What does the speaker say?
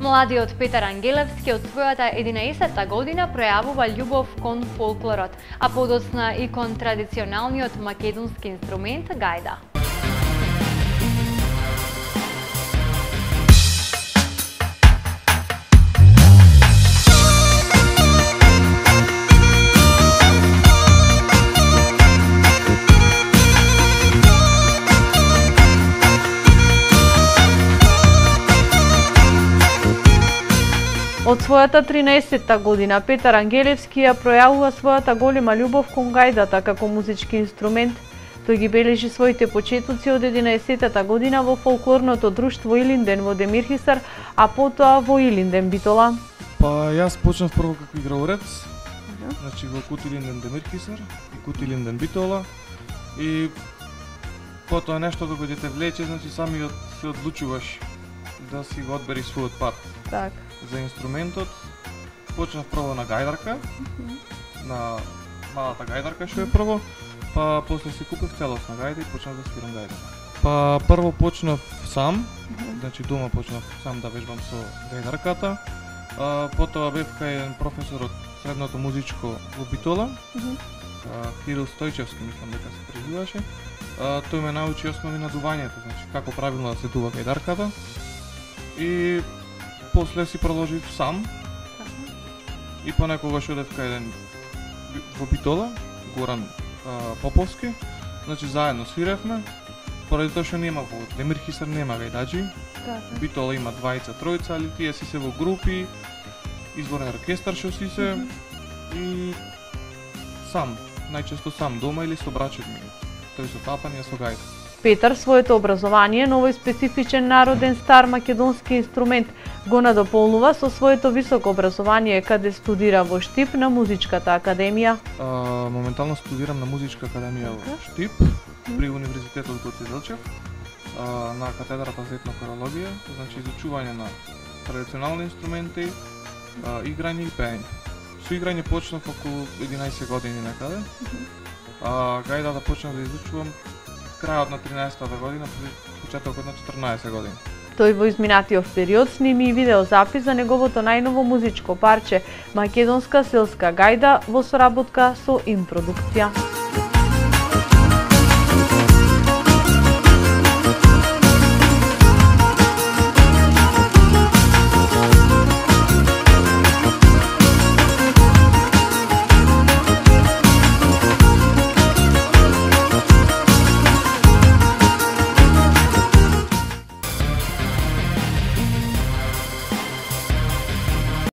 Младиот Петар Ангелевски од својата 11-та година пројавува љубов кон фолклорот, а подоцна и кон традиционалниот македонски инструмент гајда. Од својата 13-та година Петар Ангелевски ја пројавува својата голема љубов кон гајдата како музички инструмент. Тој ги бележи своите почетоци од 11-та година во фолклорното друштво Илинден во Демирхисар, а потоа во Илинден Битола. Па јас почнав прво како играорец, значи во Кут Илинден Демирхисар и Кут Илинден Битола, и потоа нешто кога ќе те влече, значи самиот се одлучуваш да си го одбериш својот пат. Так. За инструментот почнав прво на гајдарка, на малата гајдарка што е прво, па после си купив целосна гајда и почнав да свирам гајда. Па прво почнав сам, значи дома почнав сам да вежбам со гајдарката, потоа бев кај еден професор од средното музичко во Битола, Кирил Стојчевски, мислам дека се презиваше. Тој ме научи основи на дувањето, значи како правилно да се дува гајдарката. И после си продолжив сам. И понекогаш одев кај еден во Битола, Горан Поповски, значи заедно свиревме. Поради тоа што нема во Демирхисар нема гајдаџи. Битола има двајца, тројца, али тие си се во групи, изборен оркестар што си се, и сам, најчесто сам дома или со брачет ми. Тој со тапање, со гајда. Петар своето образование на овој специфичен народен стар македонски инструмент го надополнува со своето високо образование, каде студира во Штип на Музичката академија. Моментално студирам на Музичка академија во Штип, при Универзитетот Гоце Делчев, на катедрата за етнокорологија, значи изучување на традиционални инструменти, играње и пеење. Со играње почнав околу 11 години некаде, гајдата почнав да изучувам крајот на 13-та година, почетокот на 14 години. Тој во изминатиот период сними и видеозапис за неговото најново музичко парче «Македонска селска гајда» во соработка со Им продукција.